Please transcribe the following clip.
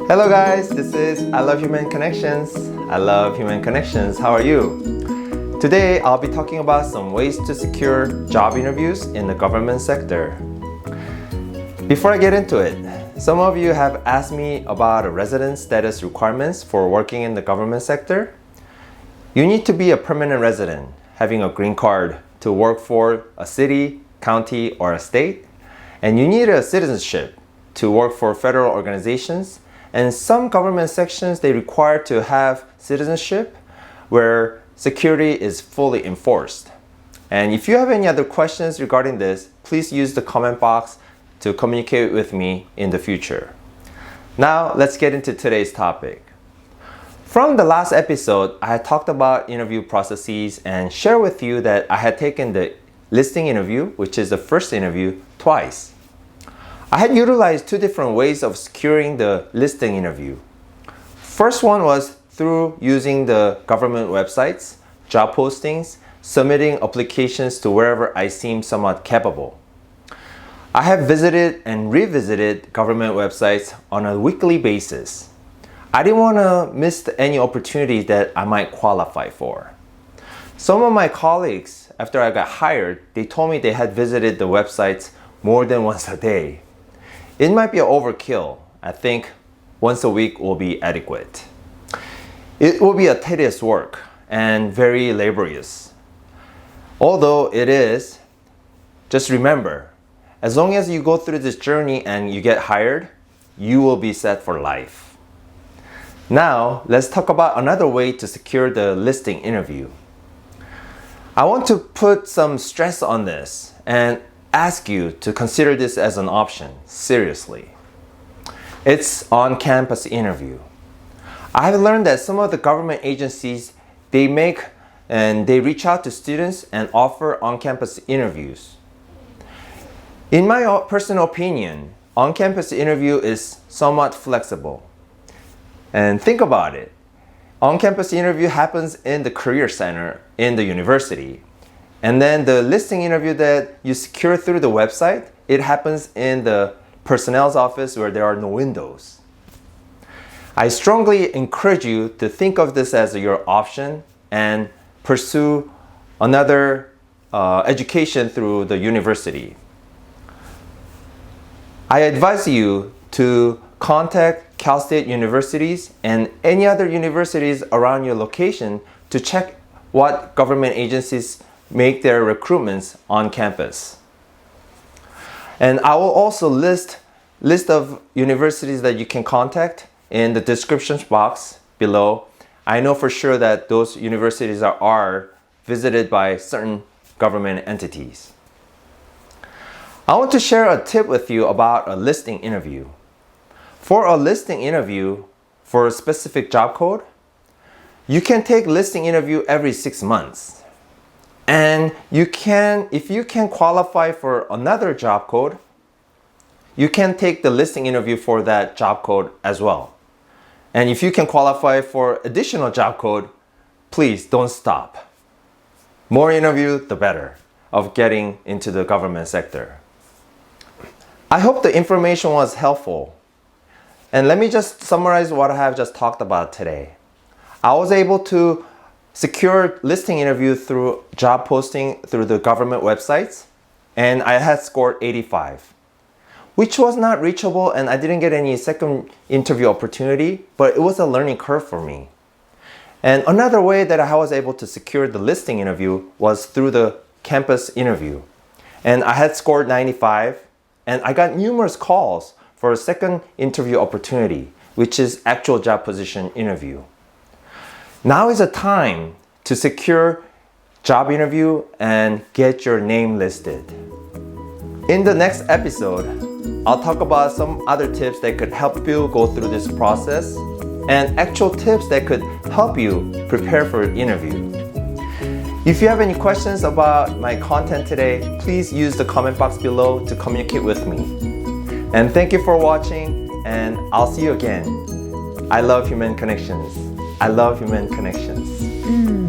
Hello guys, this is I Love Human Connections. I love human connections. How are you? Today I'll be talking about some ways to secure job interviews in the government sector. Before I get into it, some of you have asked me about residence status requirements for working in the government sector. You need to be a permanent resident, having a green card to work for a city, county, or a state. And you need a citizenship to work for federal organizations. And some government sections, they require to have citizenship where security is fully enforced. And if you have any other questions regarding this, please use the comment box to communicate with me in the future. Now, let's get into today's topic. From the last episode, I had talked about interview processes and share with you that I had taken the listing interview, which is the first interview, twice. I had utilized two different ways of securing the listing interview. First one was through using the government websites, job postings, submitting applications to wherever I seem somewhat capable. I have visited and revisited government websites on a weekly basis. I didn't want to miss any opportunities that I might qualify for. Some of my colleagues, after I got hired, they told me they had visited the websites more than once a day. It might be an overkill. I think once a week will be adequate. It will be a tedious work and very laborious. Although it is, just remember, as long as you go through this journey and you get hired, you will be set for life. Now, let's talk about another way to secure the listing interview. I want to put some stress on this and ask you to consider this as an option, seriously. It's on-campus interview. I have learned that some of the government agencies, they reach out to students and offer on-campus interviews. In my personal opinion, on-campus interview is somewhat flexible. And think about it. On-campus interview happens in the career center in the university. And then the listing interview that you secure through the website, it happens in the personnel's office where there are no windows. I strongly encourage you to think of this as your option and pursue another education through the university. I advise you to contact Cal State universities and any other universities around your location to check what government agencies make their recruitments on campus. And I will also list of universities that you can contact in the description box below. I know for sure that those universities are visited by certain government entities. I want to share a tip with you about a listing interview. For a listing interview for a specific job code, you can take listing interview every 6 months. And if you can qualify for another job code, you can take the listing interview for that job code as well. And if you can qualify for additional job code, please don't stop. More interview, the better of getting into the government sector. I hope the information was helpful. And let me just summarize what I have just talked about today. I was able to secure listing interview through job posting through the government websites, and I had scored 85, which was not reachable, and I didn't get any second interview opportunity, but it was a learning curve for me. And another way that I was able to secure the listing interview was through the campus interview. And I had scored 95, and I got numerous calls for a second interview opportunity, which is actual job position interview. Now is the time to secure job interview and get your name listed. In the next episode, I'll talk about some other tips that could help you go through this process and actual tips that could help you prepare for an interview. If you have any questions about my content today, please use the comment box below to communicate with me. And thank you for watching, and I'll see you again. I love human connections. I love human connections.